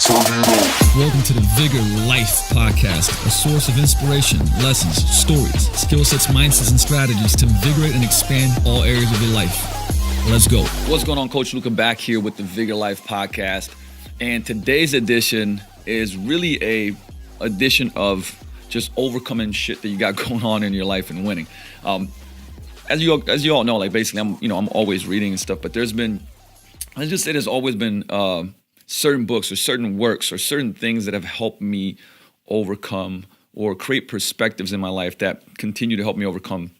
Welcome to the Vigor Life Podcast, a source of inspiration, lessons, stories, skill sets, mindsets, and strategies to invigorate and expand all areas of your life. Let's go. What's going on, Coach Luka, back here with the Vigor Life Podcast. And today's edition is really a edition of just overcoming shit that you got going on in your life and winning. As you all know, like basically I'm always reading and stuff, but there's always been certain books or certain works or certain things that have helped me overcome or create perspectives in my life that continue to help me overcome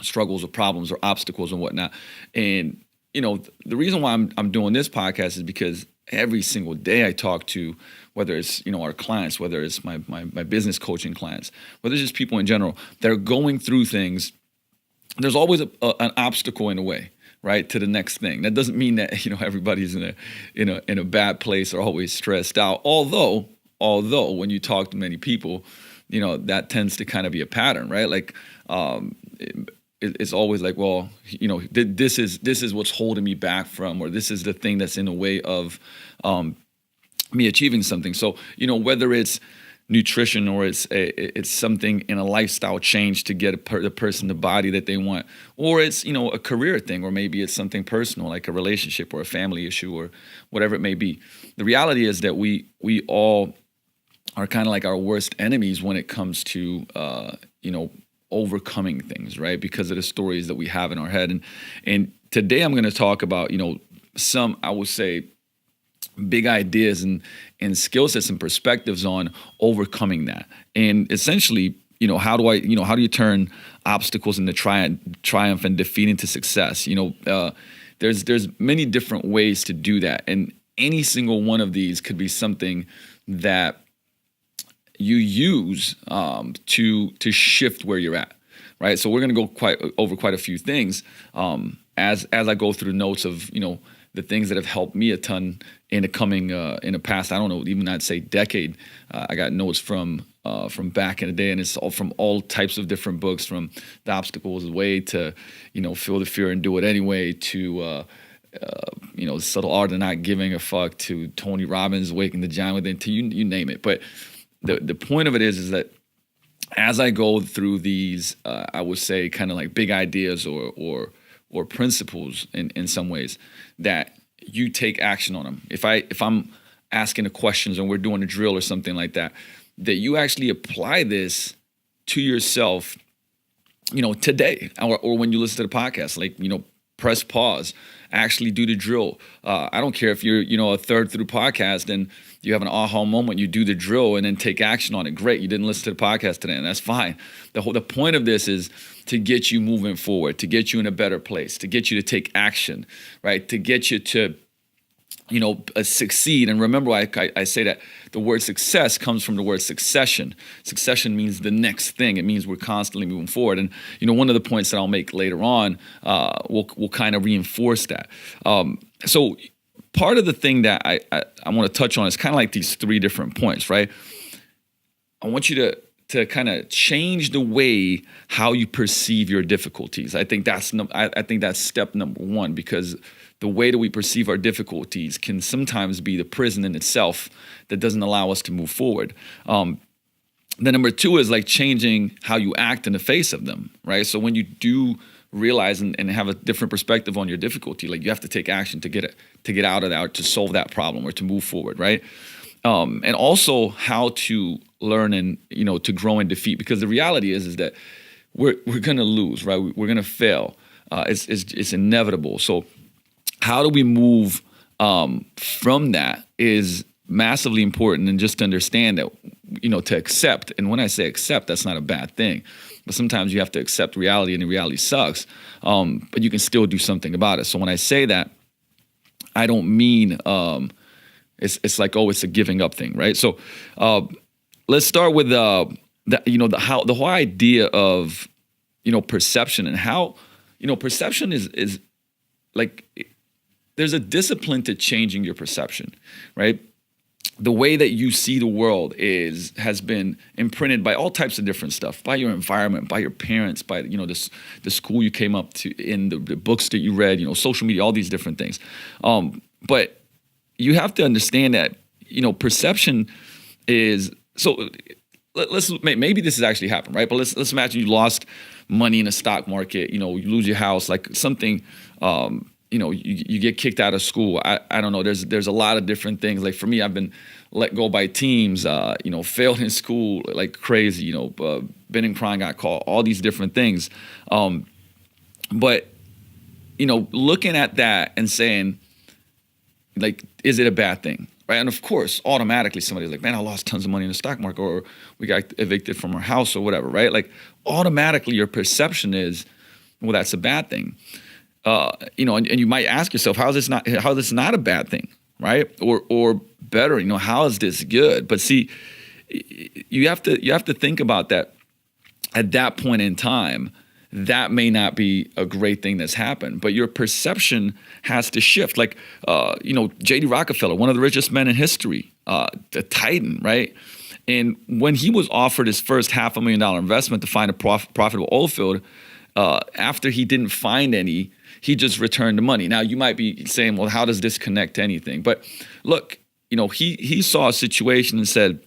struggles or problems or obstacles and whatnot. And, the reason why I'm doing this podcast is because every single day I talk to, whether it's, our clients, whether it's my business coaching clients, whether it's just people in general that are going through things, there's always an obstacle in the way, right, to the next thing. That doesn't mean that everybody's in a bad place or always stressed out. Although when you talk to many people, that tends to kind of be a pattern, right? Like it's always like, well, this is what's holding me back from, or this is the thing that's in the way of me achieving something. So whether it's nutrition or it's something in a lifestyle change to get the person the body that they want, or it's a career thing, or maybe it's something personal like a relationship or a family issue or whatever it may be. The reality is that we all are kind of like our worst enemies when it comes to overcoming things, right? Because of the stories that we have in our head. And today I'm going to talk about some, I would say, big ideas and skill sets and perspectives on overcoming that. And essentially, how do you turn obstacles into triumph and defeat into success? There's many different ways to do that. And any single one of these could be something that you use to shift where you're at, right? So we're going to go over quite a few things as I go through the notes of, the things that have helped me a ton in the past, I don't know, even I'd say decade. I got notes from back in the day, and it's all from all types of different books, from The Obstacle's Way to, Feel the Fear and Do It Anyway, to, The Subtle Art of Not Giving a Fuck, to Tony Robbins' Waking the Giant Within, to you name it. But the point of it is that as I go through these, I would say kind of like big ideas or principles in some ways, that you take action on them. If I'm asking the questions and we're doing a drill or something like that, that you actually apply this to yourself, today, or when you listen to the podcast, like, press pause, actually do the drill. I don't care if you're, a third through the podcast and you have an aha moment, you do the drill and then take action on it. Great. You didn't listen to the podcast today, and that's fine. The point of this is to get you moving forward, to get you in a better place, to get you to take action, right? To get you to, succeed. And remember, I say that the word success comes from the word succession. Succession means the next thing. It means we're constantly moving forward. And, one of the points that I'll make later on will kind of reinforce that. So part of the thing that I want to touch on is kind of like these three different points, right? I want you to kind of change the way how you perceive your difficulties. I think that's step number one, because the way that we perceive our difficulties can sometimes be the prison in itself that doesn't allow us to move forward. Then number two is like changing how you act in the face of them, right? So when you do realize and have a different perspective on your difficulty, like you have to take action to get out of that, or to solve that problem, or to move forward, right? And also how to learn and to grow and defeat, because the reality is that we're gonna lose, right? We're gonna fail. It's inevitable. So how do we move from that is massively important, and just to understand that to accept. And when I say accept, that's not a bad thing. But sometimes you have to accept reality, and the reality sucks. But you can still do something about it. So when I say that, I don't mean it's like, oh, it's a giving up thing, right? So let's start with the whole idea of perception, and how perception is like, there's a discipline to changing your perception, right? The way that you see the world has been imprinted by all types of different stuff, by your environment, by your parents, by the school you came up to, in the books that you read, social media, all these different things. But you have to understand that perception is so. Let's maybe this has actually happened, right? But let's imagine you lost money in the stock market. You lose your house, like something. You get kicked out of school. I don't know. There's a lot of different things. Like for me, I've been let go by teams. Failed in school like crazy. Been in crime, got caught. All these different things. But looking at that and saying, like, is it a bad thing? Right. And of course, automatically somebody's like, man, I lost tons of money in the stock market, or we got evicted from our house or whatever. Right. Like automatically your perception is, well, that's a bad thing. And you might ask yourself, how is this not a bad thing? Right. Or better, how is this good? But see, you have to think about that at that point in time. That may not be a great thing that's happened, but your perception has to shift. Like, J.D. Rockefeller, one of the richest men in history, the Titan, right? And when he was offered his first $500,000 investment to find a profitable oil field, after he didn't find any, he just returned the money. Now, you might be saying, well, how does this connect to anything? But look, he saw a situation and said,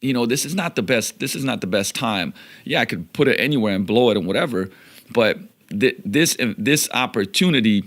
this is not the best time. Yeah, I could put it anywhere and blow it and whatever, but this opportunity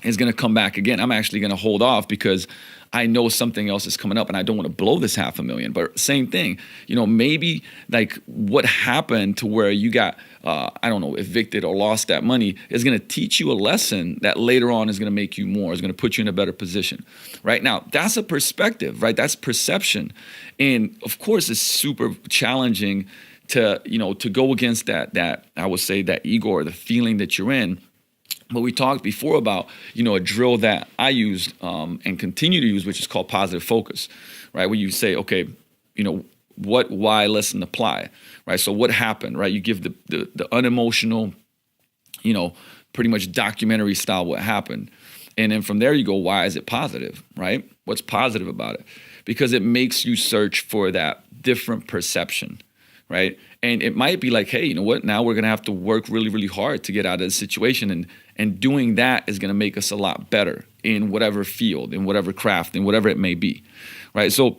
is going to come back again. I'm actually going to hold off because I know something else is coming up and I don't want to blow this $500,000. But same thing, maybe like what happened to where you got, evicted or lost that money is going to teach you a lesson that later on is going to make you more, is going to put you in a better position. Right now, that's a perspective, right? That's perception. And of course, it's super challenging to go against that I would say that ego or the feeling that you're in. But we talked before about, a drill that I used and continue to use, which is called positive focus, right? Where you say, okay, what, why, lesson, apply, right? So what happened, right? You give the unemotional, pretty much documentary style what happened. And then from there you go, why is it positive, right? What's positive about it? Because it makes you search for that different perception, right? And it might be like, hey, you know what? Now we're going to have to work really, really hard to get out of this situation. And doing that is going to make us a lot better in whatever field, in whatever craft, in whatever it may be, right? So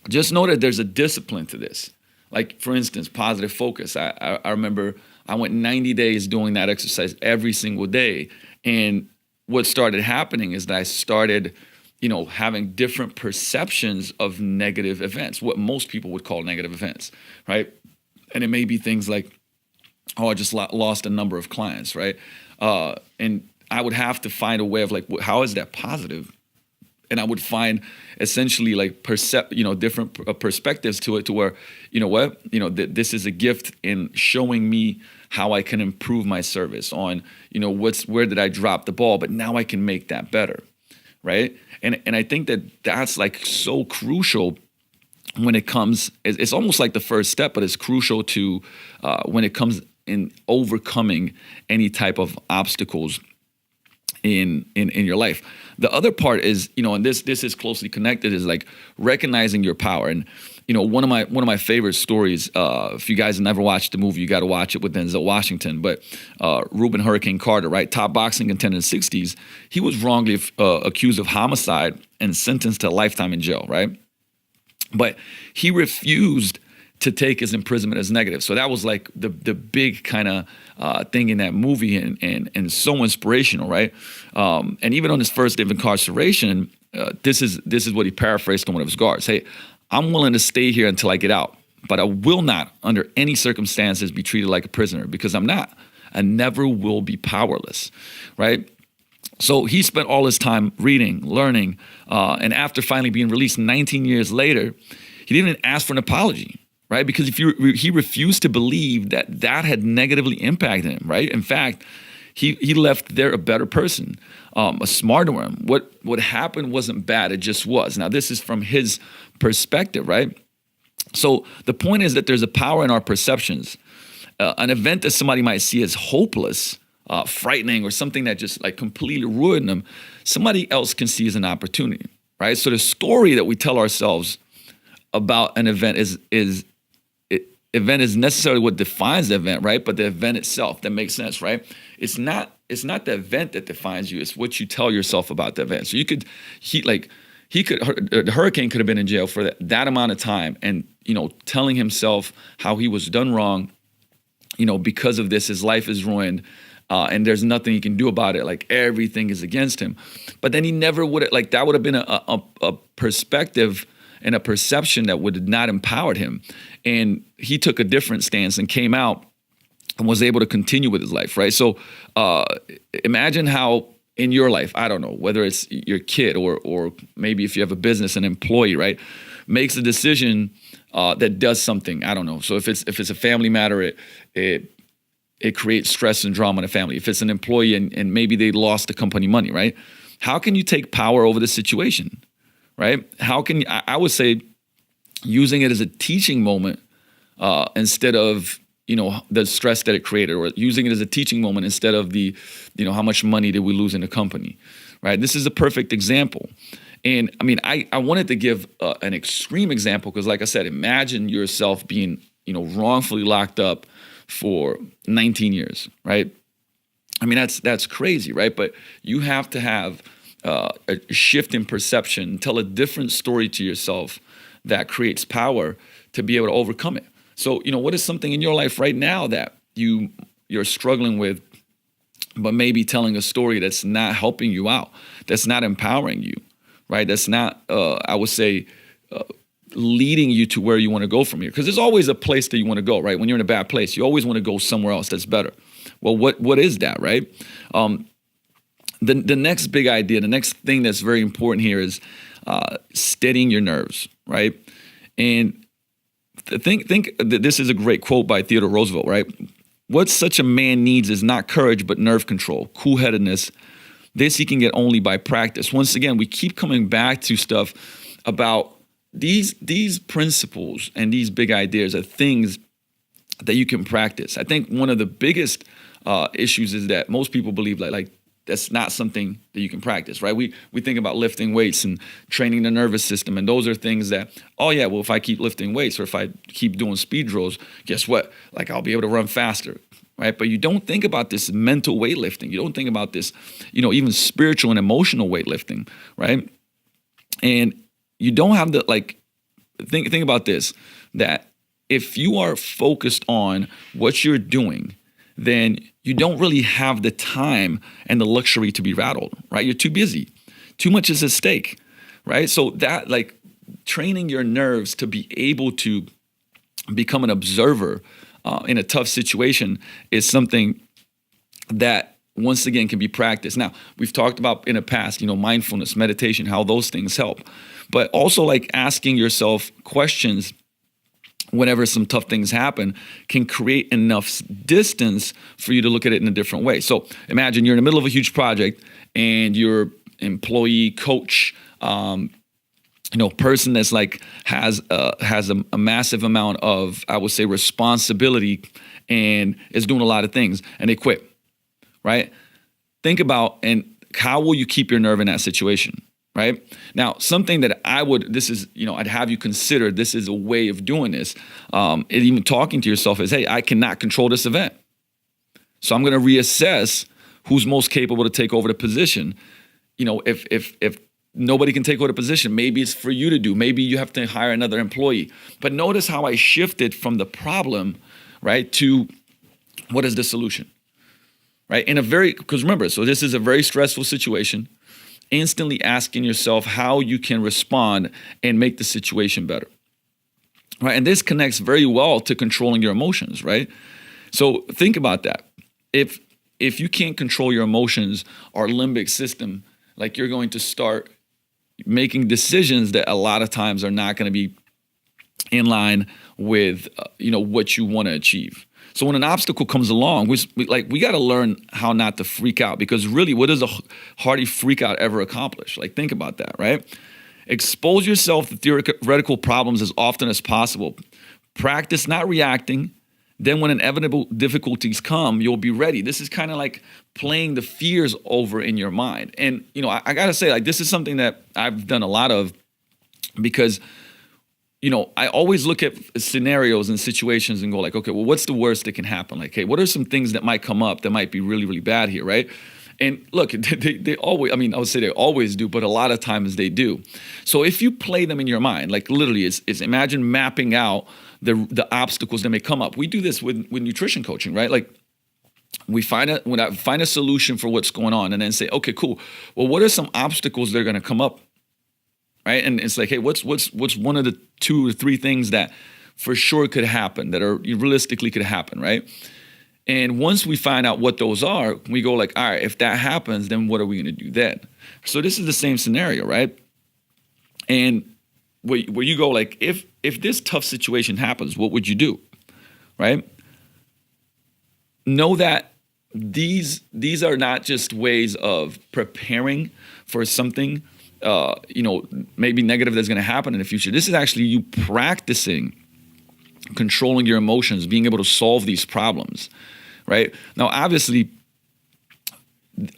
just know that there's a discipline to this. Like, for instance, positive focus. I remember I went 90 days doing that exercise every single day. And what started happening is that I started, having different perceptions of negative events, what most people would call negative events, right? And it may be things like, oh, I just lost a number of clients, right? And I would have to find a way of like, how is that positive? And I would find essentially like different perspectives to it, to where, this is a gift in showing me how I can improve my service on, where did I drop the ball, but now I can make that better, right? And I think that's like so crucial when it comes. It's almost like the first step, but it's crucial to when it comes in overcoming any type of obstacles in your life. The other part is, and this is closely connected, is like recognizing your power. And one of my favorite stories, if you guys have never watched the movie, you got to watch it, with Denzel Washington. But Reuben Hurricane Carter, right, top boxing contender in the 60s, he was wrongly accused of homicide and sentenced to a lifetime in jail, right? But he refused to take his imprisonment as negative. So that was like the big kind of thing in that movie, and so inspirational, right? And even on his first day of incarceration, this is what he paraphrased on one of his guards. Hey, I'm willing to stay here until I get out, but I will not, under any circumstances, be treated like a prisoner, because I'm not. I never will be powerless, right? So he spent all his time reading, learning, and after finally being released 19 years later, he didn't even ask for an apology. Right? Because he refused to believe that had negatively impacted him, right? In fact, he left there a better person, a smarter one. What happened wasn't bad, it just was. Now, this is from his perspective, right? So the point is that there's a power in our perceptions. An event that somebody might see as hopeless, frightening, or something that just like completely ruined them, somebody else can see as an opportunity, right? So the story that we tell ourselves about an event event is necessarily what defines the event, right? But the event itself, that makes sense, right? It's not the event that defines you. It's what you tell yourself about the event. So you could the hurricane could have been in jail for that amount of time, and telling himself how he was done wrong, because of this, his life is ruined, and there's nothing he can do about it. Like everything is against him. But then he never would have, like that would have been a perspective and a perception that would have not empowered him. And he took a different stance and came out and was able to continue with his life, right? So imagine how in your life, I don't know, whether it's your kid or maybe if you have a business, an employee, right, makes a decision that does something, I don't know. So if it's a family matter, it creates stress and drama in a family. If it's an employee and maybe they lost the company money, right? How can you take power over the situation, right? How can I would say using it as a teaching moment instead of the stress that it created, or using it as a teaching moment instead of the how much money did we lose in the company, right? This is a perfect example. And I mean, I wanted to give an extreme example because, like I said, imagine yourself being wrongfully locked up for 19 years, right? I mean, that's crazy, right? But you have to have a shift in perception, tell a different story to yourself that creates power to be able to overcome it. So, what is something in your life right now that you're struggling with, but maybe telling a story that's not helping you out, that's not empowering you, right? That's not, I would say, leading you to where you want to go from here. Because there's always a place that you want to go, right? When you're in a bad place, you always want to go somewhere else that's better. Well, what is that, right? The next big idea, the next thing that's very important here is steadying your nerves, right? And think that this is a great quote by Theodore Roosevelt, right? What such a man needs is not courage, but nerve control, cool-headedness. This he can get only by practice. Once again, we keep coming back to stuff about these principles and these big ideas are things that you can practice. I think one of the biggest issues is that most people believe like that's not something that you can practice, right? We think about lifting weights and training the nervous system, and those are things that, oh yeah, well, if I keep lifting weights or if I keep doing speed drills, guess what? Like I'll be able to run faster, right? But you don't think about this mental weightlifting. You don't think about this, even spiritual and emotional weightlifting, right? And you don't have the, think about this, that if you are focused on what you're doing, then you don't really have the time and the luxury to be rattled, right? You're too busy. Too much is at stake, right? So that, training your nerves to be able to become an observer in a tough situation is something that, once again, can be practiced. Now, we've talked about in the past, mindfulness, meditation, how those things help. But also, asking yourself questions whenever some tough things happen can create enough distance for you to look at it in a different way. So imagine you're in the middle of a huge project and your employee, coach, person that's has a massive amount of, I would say, responsibility and is doing a lot of things, and they quit, right? Think about, and how will you keep your nerve in that situation? Right? Now, something that I'd have you consider, this is a way of doing this, and even talking to yourself is, hey, I cannot control this event. So I'm going to reassess who's most capable to take over the position. If nobody can take over the position, maybe it's for you to do. Maybe you have to hire another employee. But notice how I shifted from the problem, right, to what is the solution, right? Because remember, so this is a very stressful situation. Instantly asking yourself how you can respond and make the situation better, right? And this connects very well to controlling your emotions, right? So think about that. If you can't control your emotions, our limbic system, you're going to start making decisions that a lot of times are not going to be in line with what you want to achieve. So when an obstacle comes along, we got to learn how not to freak out, because really, what does a hearty freak out ever accomplish? Think about that, right? Expose yourself to theoretical problems as often as possible. Practice not reacting. Then when inevitable difficulties come, you'll be ready. This is kind of like playing the fears over in your mind. And, I got to say, this is something that I've done a lot of, because I always look at scenarios and situations and go okay, well, what's the worst that can happen? Hey, what are some things that might come up that might be really, really bad here, right? And look, they always, I mean, I would say they always do, but a lot of times they do. So if you play them in your mind, like literally, it's imagine mapping out the obstacles that may come up. We do this with nutrition coaching, right? Like we find a solution for what's going on, and then say, okay, cool. Well, what are some obstacles that are going to come up, right? And it's like, hey, what's one of the 2 or 3 things that for sure could happen, that are realistically could happen, right? And once we find out what those are, we go like, all right, if that happens, then what are we going to do then? So this is the same scenario, right? And where you go like, if this tough situation happens, what would you do, right? Know that these are not just ways of preparing for something, maybe negative that's going to happen in the future. This is actually you practicing controlling your emotions, being able to solve these problems, right? Now, obviously,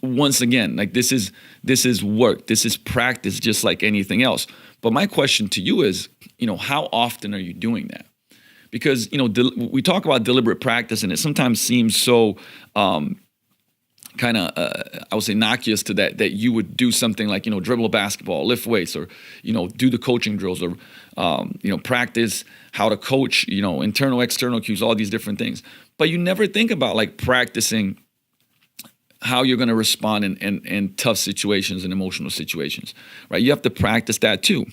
once again, like this is work, this is practice, just like anything else. But my question to you is, how often are you doing that? Because, we talk about deliberate practice, and it sometimes seems so kind of, I would say, innocuous to that you would do something like, dribble a basketball, lift weights, or, do the coaching drills, or, practice how to coach, internal, external cues, all these different things. But you never think about like practicing how you're going to respond in tough situations and emotional situations, right? You have to practice that too.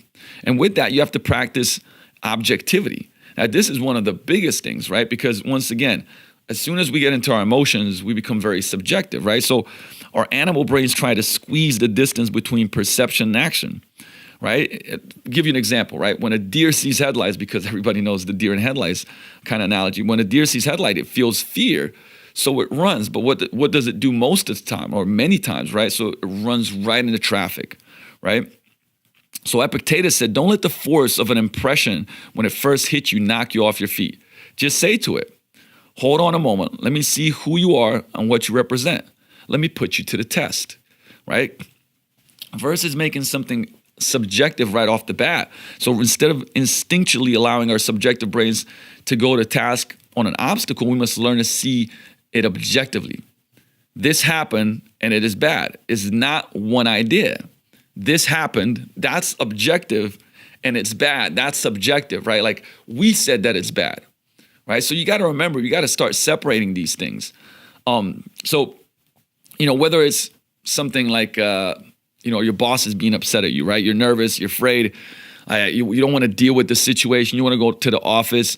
And with that, you have to practice objectivity. Now, this is one of the biggest things, right? Because once again, as soon as we get into our emotions, we become very subjective, right? So our animal brains try to squeeze the distance between perception and action, right? I'll give you an example, right? When a deer sees headlights, because everybody knows the deer and headlights kind of analogy, when a deer sees headlight, it feels fear, so it runs. But what does it do most of the time, or many times, right? So it runs right into traffic, right? So Epictetus said, don't let the force of an impression when it first hits you knock you off your feet. Just say to it, hold on a moment. Let me see who you are and what you represent. Let me put you to the test, right? Versus making something subjective right off the bat. So instead of instinctually allowing our subjective brains to go to task on an obstacle, we must learn to see it objectively. This happened and it is bad. It's not one idea. This happened, that's objective, and it's bad. That's subjective, right? Like we said that it's bad, right? So you got to remember, you got to start separating these things. So, whether it's something like, your boss is being upset at you, right? You're nervous, you're afraid, you don't want to deal with the situation. You want to go to the office.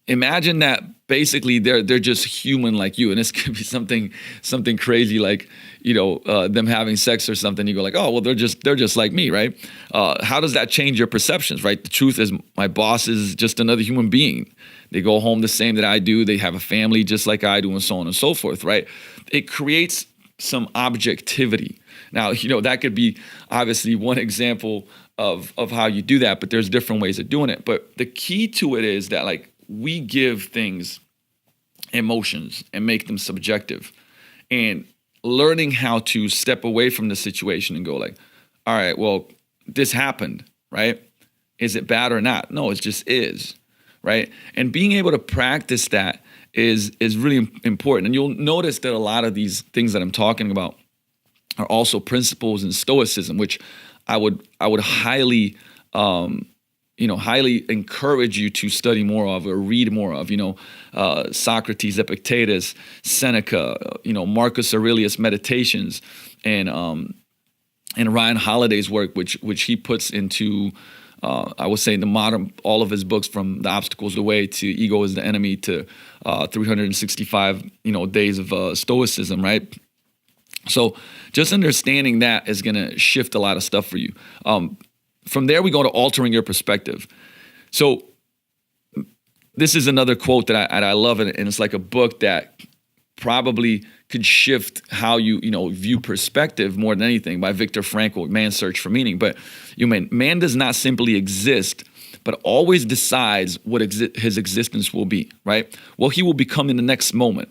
Imagine that basically they're just human like you, and this could be something crazy like them having sex or something. You go like, oh well, they're just like me, right? How does that change your perceptions, right? The truth is, my boss is just another human being. They go home the same that I do. They have a family just like I do, and so on and so forth, right? It creates some objectivity. Now, that could be obviously one example of how you do that, but there's different ways of doing it. But the key to it is that like we give things emotions and make them subjective, and learning how to step away from the situation and go like, all right, well, this happened, right? Is it bad or not? No, it just is, right? And being able to practice that is really important. And you'll notice that a lot of these things that I'm talking about are also principles in Stoicism, which I would highly, highly encourage you to study more of or read more of. Socrates, Epictetus, Seneca, Marcus Aurelius' Meditations, and Ryan Holiday's work, which he puts into. I would say in the modern, all of his books, from The Obstacles the Way to Ego is the Enemy to 365, days of Stoicism, right? So just understanding that is going to shift a lot of stuff for you. From there, we go to altering your perspective. So this is another quote that I love, and it's like a book that probably could shift how you view perspective more than anything, by Viktor Frankl, Man's Search for Meaning. But man does not simply exist, but always decides what his existence will be, right? Well, he will become in the next moment.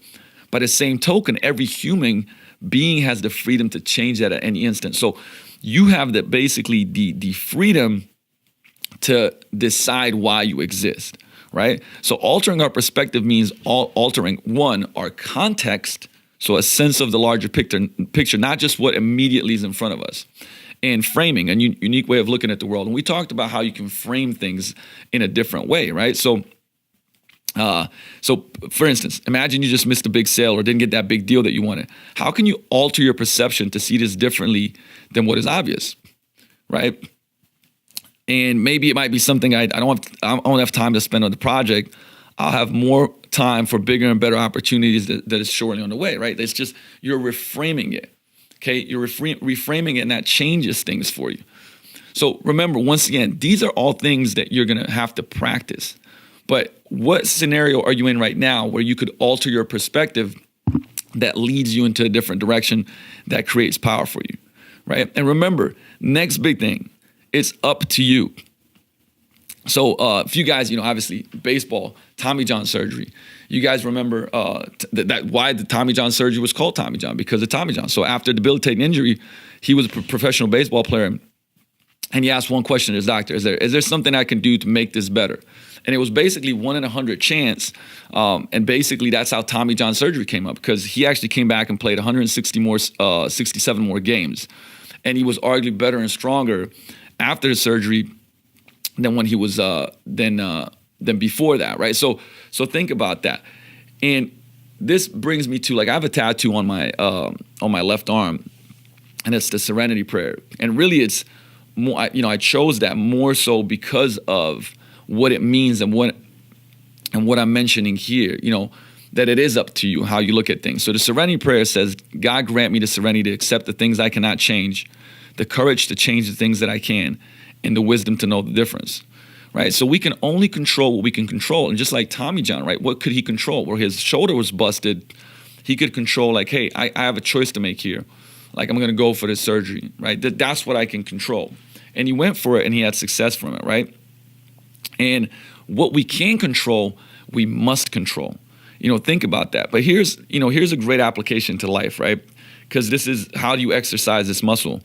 By the same token, every human being has the freedom to change that at any instant. So you have basically the freedom to decide why you exist, right? So altering our perspective means altering, one, our context, So a sense of the larger picture, not just what immediately is in front of us. And framing, a unique way of looking at the world. And we talked about how you can frame things in a different way, right? So for instance, imagine you just missed a big sale or didn't get that big deal that you wanted. How can you alter your perception to see this differently than what is obvious, right? And maybe it might be something I don't have time to spend on the project. I'll have more time for bigger and better opportunities that is surely on the way, right? It's just, you're reframing it, okay? You're reframing it, and that changes things for you. So remember, once again, these are all things that you're gonna have to practice. But what scenario are you in right now where you could alter your perspective that leads you into a different direction that creates power for you, right? And remember, next big thing, it's up to you. So if you guys, obviously baseball, Tommy John surgery. You guys remember that why the Tommy John surgery was called Tommy John, because of Tommy John. So after debilitating injury, he was a professional baseball player, and he asked one question to his doctor: Is there something I can do to make this better? And it was basically 1 in 100 chance, and basically that's how Tommy John surgery came up, because he actually came back and played 67 more games, and he was arguably better and stronger after the surgery than when he was than before that, right? So think about that. And this brings me to, like, I have a tattoo on my left arm, and it's the Serenity Prayer. And really, it's more, I chose that more so because of what it means and what I'm mentioning here. That it is up to you how you look at things. So the Serenity Prayer says, God grant me the serenity to accept the things I cannot change, the courage to change the things that I can, and the wisdom to know the difference, right? So we can only control what we can control. And just like Tommy John, right? What could he control? Where his shoulder was busted, he could control, like, hey, I have a choice to make here. Like, I'm going to go for this surgery, right? That's what I can control. And he went for it, and he had success from it, right? And what we can control, we must control. Think about that. But here's a great application to life, right? Because this is, how do you exercise this muscle?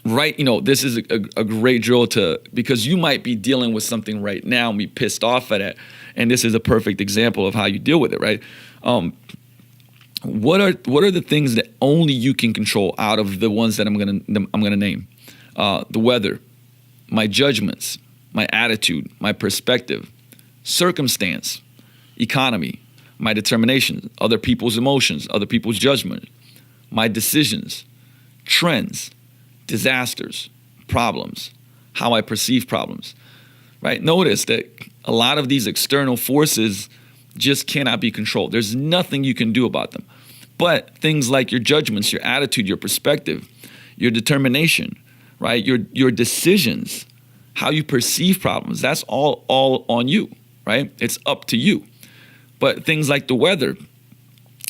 Right, this is a great drill because you might be dealing with something right now and be pissed off at it, and this is a perfect example of how you deal with it, right? What are the things that only you can control out of the ones that I'm gonna name? The weather, my judgments, my attitude, my perspective, circumstance, economy, my determination, other people's emotions, other people's judgment, my decisions, trends, disasters, problems, how I perceive problems, right? Notice that a lot of these external forces just cannot be controlled. There's nothing you can do about them. But things like your judgments, your attitude, your perspective, your determination, right? Your decisions, how you perceive problems, that's all on you, right? It's up to you. But things like the weather,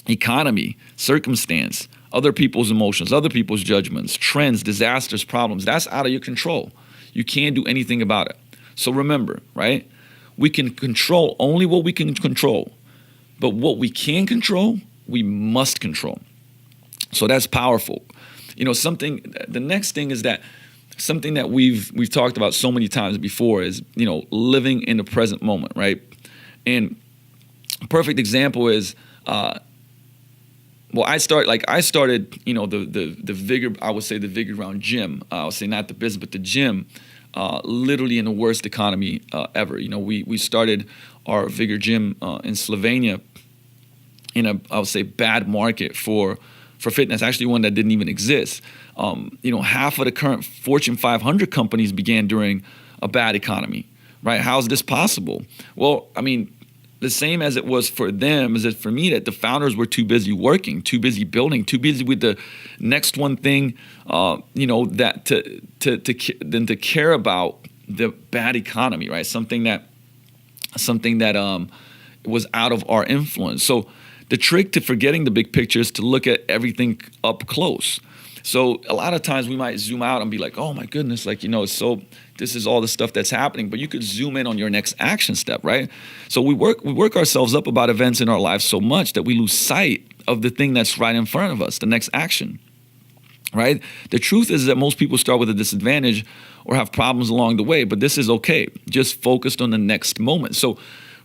economy, circumstance, other people's emotions, other people's judgments, trends, disasters, problems, that's out of your control. You can't do anything about it. So remember, right? We can control only what we can control. But what we can control, we must control. So that's powerful. The next thing is that something that we've talked about so many times before is, living in the present moment, right? And a perfect example is, I started, the vigor, I would say the vigor around gym. I would say not the business, but the gym, literally in the worst economy ever. We started our vigor gym in Slovenia in I would say, bad market for fitness, actually one that didn't even exist. Half of the current Fortune 500 companies began during a bad economy, right? How is this possible? Well, the same as it was for them as it for me, that the founders were too busy working, too busy building, too busy with the next one thing, that to care about the bad economy, right? Something that was out of our influence. So the trick to forgetting the big picture is to look at everything up close. So a lot of times we might zoom out and be like, oh my goodness, this is all the stuff that's happening, but you could zoom in on your next action step, right? So we work ourselves up about events in our lives so much that we lose sight of the thing that's right in front of us, the next action, right? The truth is that most people start with a disadvantage or have problems along the way, but this is okay. Just focused on the next moment. So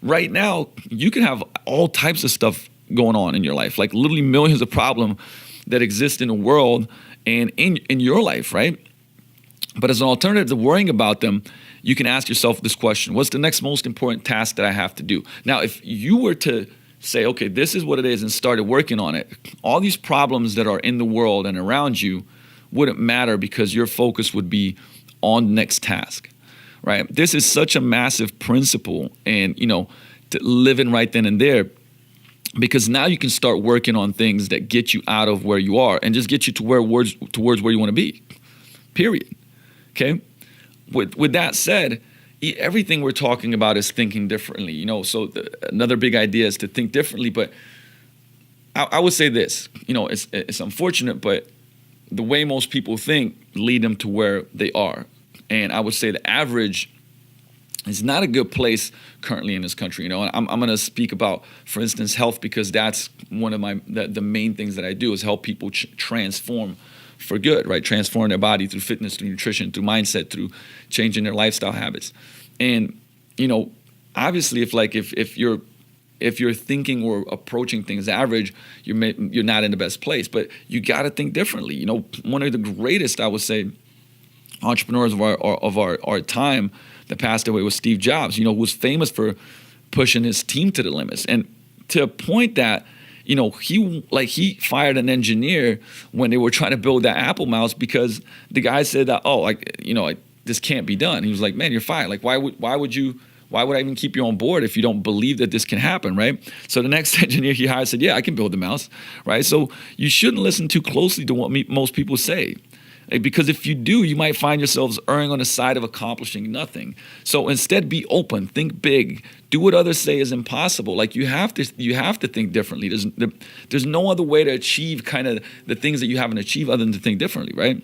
right now, you can have all types of stuff going on in your life, like literally millions of problems that exist in the world and in your life, right? But as an alternative to worrying about them, you can ask yourself this question: what's the next most important task that I have to do? Now, if you were to say, okay, this is what it is, and started working on it, all these problems that are in the world and around you wouldn't matter, because your focus would be on the next task, right? This is such a massive principle, and, to living right then and there, because now you can start working on things that get you out of where you are and just get you towards where you want to be, period. Okay? With that said, everything we're talking about is thinking differently, so another big idea is to think differently. But I would say this, it's unfortunate, but the way most people think lead them to where they are. And I would say the average is not a good place currently in this country. And I'm going to speak about, for instance, health, because that's one of the main things that I do is help people transform for good, right? Transform their body through fitness, through nutrition, through mindset, through changing their lifestyle habits. And, obviously if you're thinking or approaching things average, you're not in the best place, but you got to think differently. One of the greatest, I would say, entrepreneurs of our time that passed away was Steve Jobs, who was famous for pushing his team to the limits. And to a point that, he fired an engineer when they were trying to build that Apple mouse, because the guy said that, this can't be done. He was like, man, you're fired. Like, why would I even keep you on board if you don't believe that this can happen, right? So the next engineer he hired said, yeah, I can build the mouse, right? So you shouldn't listen too closely to what most people say. Because if you do, you might find yourselves erring on the side of accomplishing nothing. So instead, be open, think big, do what others say is impossible. Like you have to think differently. There's no other way to achieve kind of the things that you haven't achieved other than to think differently, right?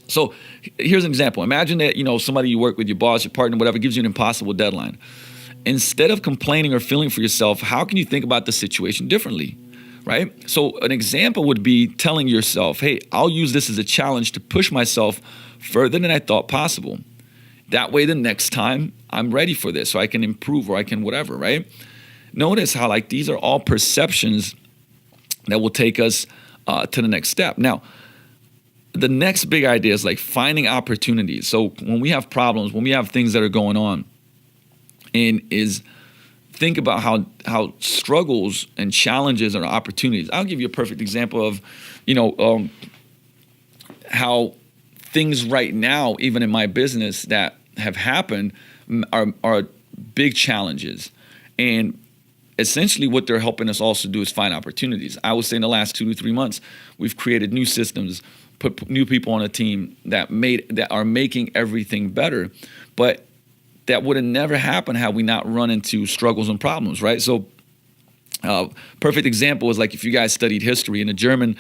So here's an example. Imagine that, somebody you work with, your boss, your partner, whatever, gives you an impossible deadline. Instead of complaining or feeling for yourself, how can you think about the situation differently? Right? So an example would be telling yourself, hey, I'll use this as a challenge to push myself further than I thought possible. That way, the next time I'm ready for this, so I can improve or I can whatever, right? Notice how these are all perceptions that will take us to the next step. Now, the next big idea is finding opportunities. So when we have problems, when we have things that are going on, think about how struggles and challenges are opportunities. I'll give you a perfect example of, how things right now, even in my business that have happened, are big challenges. And essentially what they're helping us also do is find opportunities. I would say in the last 2 to 3 months, we've created new systems, put new people on a team that are making everything better. But that would have never happened had we not run into struggles and problems, right? So perfect example is if you guys studied history in the German,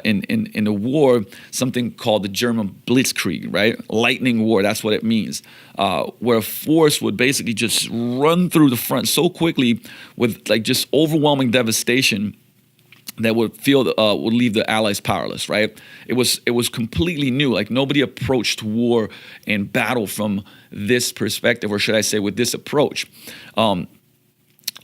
in the war, something called the German Blitzkrieg, right? Lightning war, that's what it means. Where a force would basically just run through the front so quickly with just overwhelming devastation that would leave the Allies powerless, right? It was completely new. Nobody approached war and battle from this perspective, or should I say with this approach.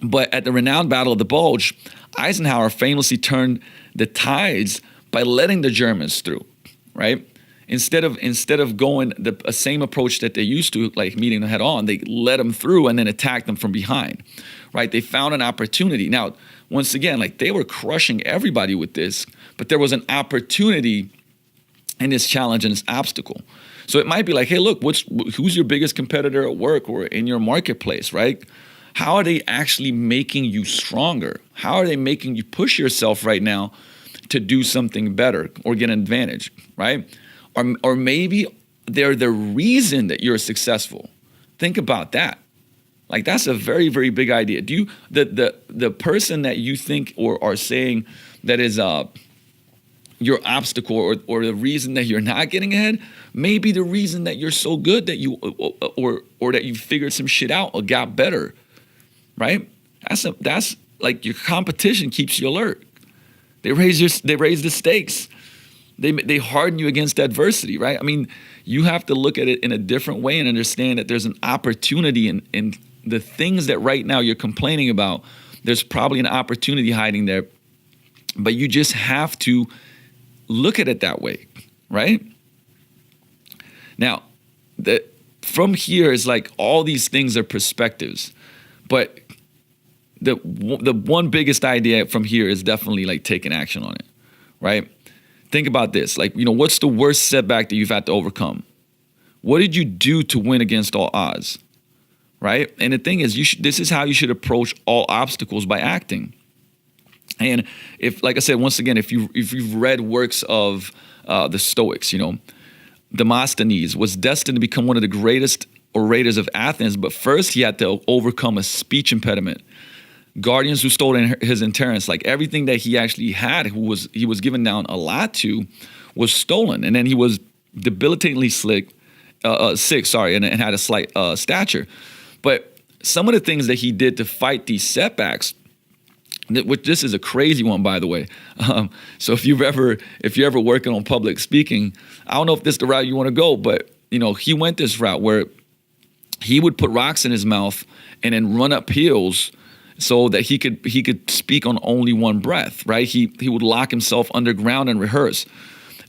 But at the renowned Battle of the Bulge, Eisenhower famously turned the tides by letting the Germans through, right? Instead of going the same approach that they used to, meeting them head on, they let them through and then attacked them from behind, right? They found an opportunity. Now, once again, they were crushing everybody with this, but there was an opportunity in this challenge and this obstacle. So it might be hey, look, who's your biggest competitor at work or in your marketplace, right? How are they actually making you stronger? How are they making you push yourself right now to do something better or get an advantage, right? Or maybe they're the reason that you're successful. Think about that. That's a very, very big idea. Do you the person that you think or are saying that is your obstacle or the reason that you're not getting ahead, may be the reason that you're so good that you or that you figured some shit out or got better, right? That's your competition keeps you alert. They raise the stakes. They harden you against adversity, right? I mean, you have to look at it in a different way and understand that there's an opportunity in the things that right now you're complaining about There's probably an opportunity hiding there, but you just have to look at it that way, right? Now, from here is like all these things are perspectives, but the one biggest idea from here is definitely like taking action on it, right? Think about this, like, what's the worst setback that you've had to overcome? What did you do to win against all odds, right? And the thing is, this is how you should approach all obstacles, by acting. And if, like I said, once again, if you've read works of the Stoics, Demosthenes was destined to become one of the greatest orators of Athens, but first he had to overcome a speech impediment. Guardians who stole his inheritance, like everything that he actually had, he was given down a lot to, was stolen, and then he was debilitatingly sick, and had a slight stature. But some of the things that he did to fight these setbacks, which this is a crazy one, by the way. So if you're ever working on public speaking, I don't know if this is the route you want to go, but he went this route where he would put rocks in his mouth and then run up hills so that he could speak on only one breath, right? He would lock himself underground and rehearse.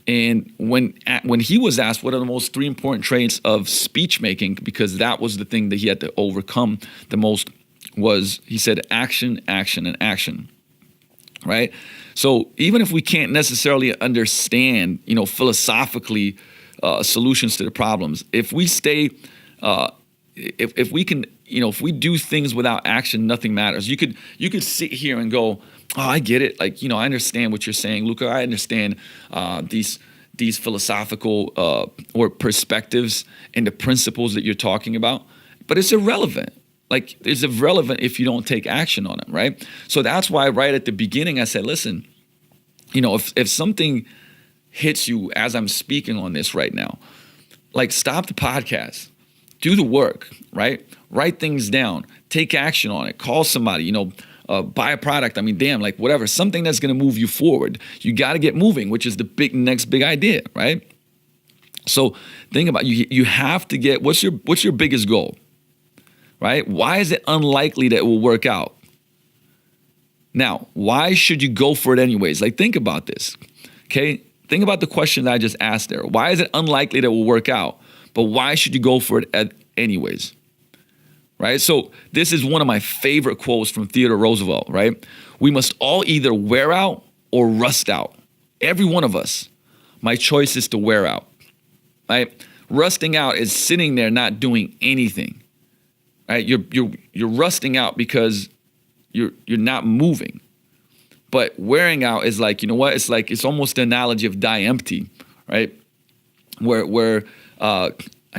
And when he was asked what are the most 3 important traits of speech making, because that was the thing that he had to overcome the most, he said action, action, and action, right? So even if we can't necessarily understand, philosophically solutions to the problems, if we stay, if we can, if we do things without action, nothing matters. You could sit here and go, oh, I get it. Like, I understand what you're saying, Luka. I understand these philosophical or perspectives and the principles that you're talking about, but it's irrelevant. Like, it's irrelevant if you don't take action on it, right? So that's why right at the beginning I said, listen, if something hits you as I'm speaking on this right now, like, stop the podcast, do the work, right? Write things down, take action on it, call somebody, buy a product. I mean, damn, like whatever, something that's going to move you forward. You got to get moving, which is the next big idea, right? So think about you have to get, what's your biggest goal? Right? Why is it unlikely that it will work out? Now, why should you go for it anyways? Like, think about this, okay? Think about the question that I just asked there. Why is it unlikely that it will work out? But why should you go for it anyways? Right? So this is one of my favorite quotes from Theodore Roosevelt, right? We must all either wear out or rust out. Every one of us. My choice is to wear out, right? Rusting out is sitting there not doing anything. Right? You're rusting out because you're not moving. But wearing out is like, it's almost the analogy of die empty, right? Where I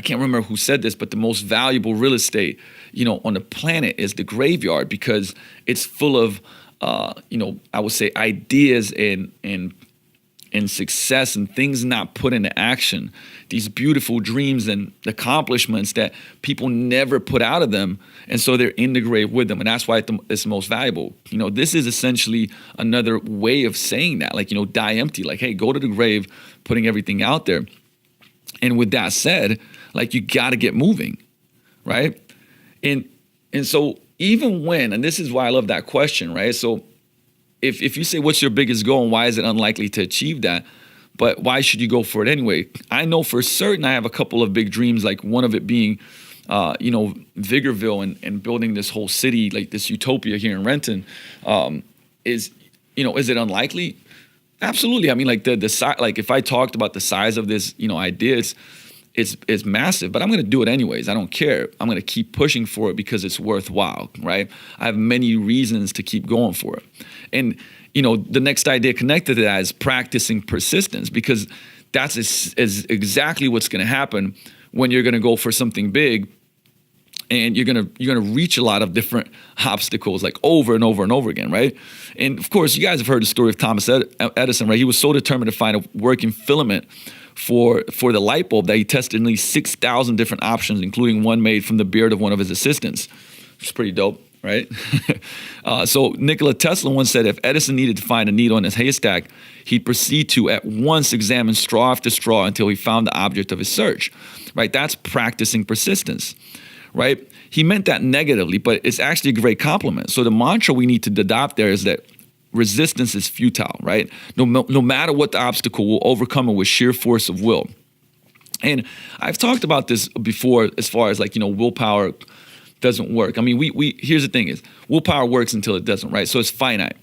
can't remember who said this, but the most valuable real estate, on the planet is the graveyard, because it's full of I would say ideas and success and things not put into action, these beautiful dreams and accomplishments that people never put out of them. And so they're in the grave with them. And that's why it's the most valuable. This is essentially another way of saying that, like, die empty, like, hey, go to the grave, putting everything out there. And with that said, like, you got to get moving, right? And so even when, and this is why I love that question, right? So if you say, what's your biggest goal and why is it unlikely to achieve that? But why should you go for it anyway? I know for certain I have a couple of big dreams, like one of it being, Vigorville and building this whole city, like this utopia here in Renton. Is it unlikely? Absolutely. I mean, like the size, like if I talked about the size of this, idea, it's massive, but I'm going to do it anyways. I don't care. I'm going to keep pushing for it because it's worthwhile, right? I have many reasons to keep going for it. And, the next idea connected to that is practicing persistence, because that's is exactly what's going to happen when you're going to go for something big, and you're going to reach a lot of different obstacles, like over and over and over again, right? And of course, you guys have heard the story of Thomas Edison, right? He was so determined to find a working filament for the light bulb that he tested at least 6,000 different options, including one made from the beard of one of his assistants. It's pretty dope, right? So Nikola Tesla once said if Edison needed to find a needle in his haystack, he'd proceed to at once examine straw after straw until he found the object of his search, right? That's practicing persistence, right? He meant that negatively, but it's actually a great compliment. So the mantra we need to adopt there is that resistance is futile, right? No matter what the obstacle, we'll overcome it with sheer force of will. And I've talked about this before as far as like, willpower doesn't work. I mean, we here's the thing is willpower works until it doesn't, right? So it's finite.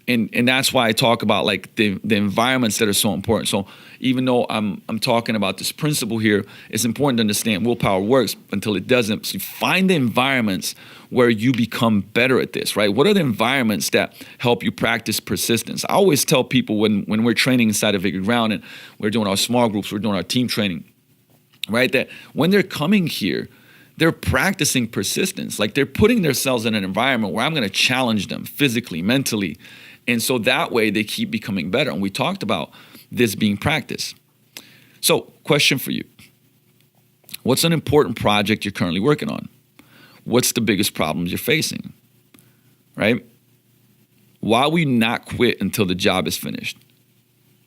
And that's why I talk about like the environments that are so important. So even though I'm talking about this principle here, it's important to understand willpower works until it doesn't. So you find the environments where you become better at this, right? What are the environments that help you practice persistence? I always tell people when we're training inside of Vigor Ground and we're doing our small groups, we're doing our team training, right? That when they're coming here, they're practicing persistence. Like they're putting themselves in an environment where I'm going to challenge them physically, mentally. And so that way they keep becoming better. And we talked about this being practice. So question for you. What's an important project you're currently working on? What's the biggest problems you're facing, right? Why will you not quit until the job is finished?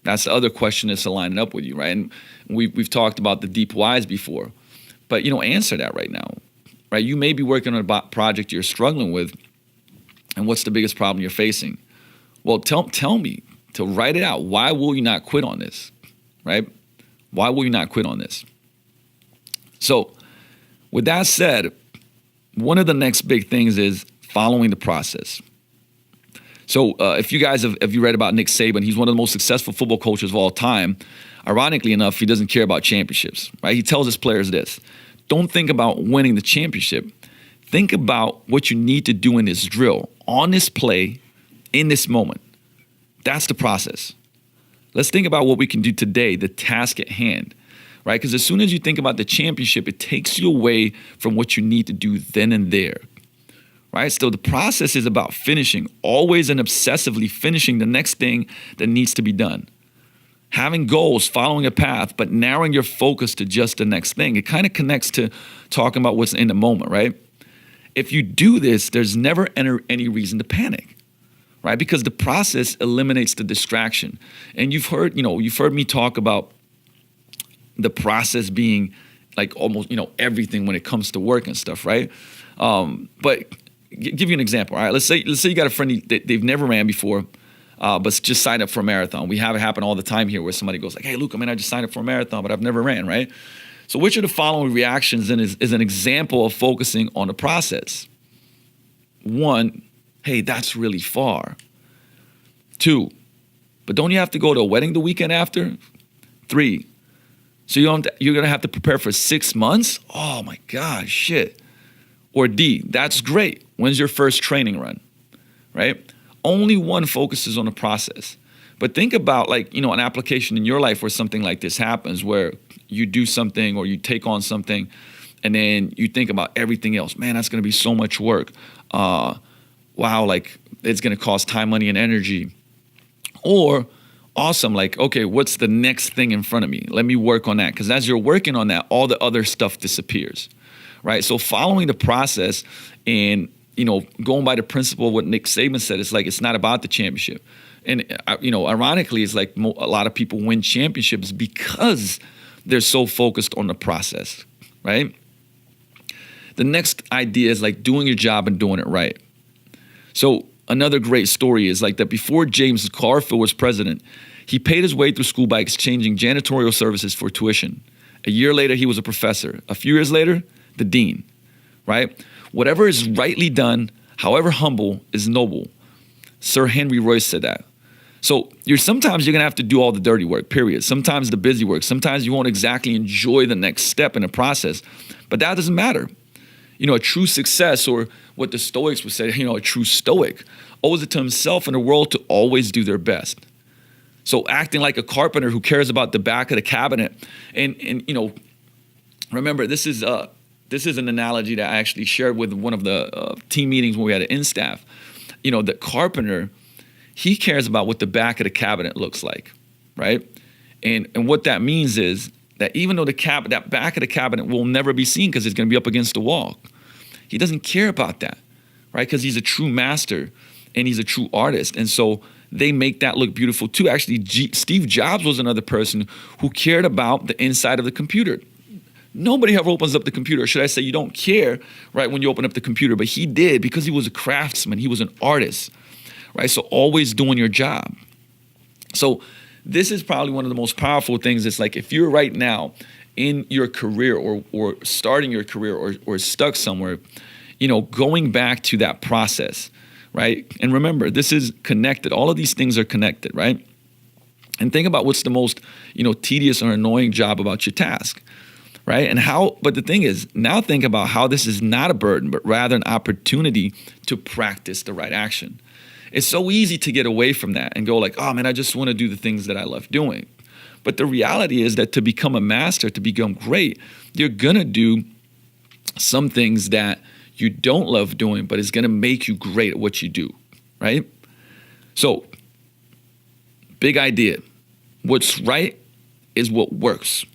That's the other question that's lining up with you, right? And we've talked about the deep whys before. But, answer that right now, right? You may be working on a project you're struggling with, and what's the biggest problem you're facing? Well, tell me to write it out. Why will you not quit on this, right? Why will you not quit on this? So with that said, one of the next big things is following the process. So if you guys have you read about Nick Saban, he's one of the most successful football coaches of all time. Ironically enough, he doesn't care about championships, right? He tells his players this: don't think about winning the championship. Think about what you need to do in this drill, on this play, in this moment. That's the process. Let's think about what we can do today, the task at hand, right? Because as soon as you think about the championship, it takes you away from what you need to do then and there, right? So the process is about finishing, always and obsessively finishing the next thing that needs to be done. Having goals, following a path, but narrowing your focus to just the next thing. It kind of connects to talking about what's in the moment, right? If you do this, there's never any reason to panic, right? Because the process eliminates the distraction. And you've heard me talk about the process being like almost, everything when it comes to work and stuff, right? But give you an example, all right? Let's say you got a friend they've never ran before, but just signed up for a marathon. We have it happen all the time here where somebody goes like, hey, Luka, I just signed up for a marathon, but I've never ran, right? So which of the following reactions then is an example of focusing on the process? 1, hey, that's really far. 2, but don't you have to go to a wedding the weekend after? 3, so you're going to have to prepare for 6 months? Oh my gosh, shit. Or D, that's great. When's your first training run, right? Only one focuses on the process. But think about an application in your life where something like this happens, where you do something or you take on something and then you think about everything else. Man, that's going to be so much work. Wow, it's going to cost time, money, and energy. Or awesome, okay, what's the next thing in front of me? Let me work on that. Because as you're working on that, all the other stuff disappears, right? So following the process and going by the principle of what Nick Saban said, it's not about the championship. And, ironically, it's like a lot of people win championships because they're so focused on the process, right? The next idea is doing your job and doing it right. So another great story is that before James Garfield was president, he paid his way through school by exchanging janitorial services for tuition. A year later, he was a professor. A few years later, the dean, right? Whatever is rightly done, however humble, is noble. Sir Henry Royce said that. So sometimes you're going to have to do all the dirty work, period. Sometimes the busy work. Sometimes you won't exactly enjoy the next step in the process. But that doesn't matter. A true success, or what the Stoics would say, a true Stoic, owes it to himself and the world to always do their best. So acting like a carpenter who cares about the back of the cabinet. And remember, this is an analogy that I actually shared with one of the team meetings when we had an in-staff. The carpenter, he cares about what the back of the cabinet looks like, right? And what that means is that even though that back of the cabinet will never be seen because it's going to be up against the wall, he doesn't care about that, right? Because he's a true master and he's a true artist. And so they make that look beautiful too. Actually, Steve Jobs was another person who cared about the inside of the computer. Nobody ever opens up the computer. Or should I say you don't care, right, when you open up the computer. But he did because he was a craftsman. He was an artist, right? So always doing your job. So this is probably one of the most powerful things. It's like if you're right now in your career or starting your career or stuck somewhere, going back to that process, right? And remember, this is connected. All of these things are connected, right? And think about what's the most, tedious or annoying job about your task, right? But the thing is, now think about how this is not a burden, but rather an opportunity to practice the right action. It's so easy to get away from that and go like, oh man, I just want to do the things that I love doing. But the reality is that to become a master, to become great, you're going to do some things that you don't love doing, but it's going to make you great at what you do, right? So, big idea. What's right is what works.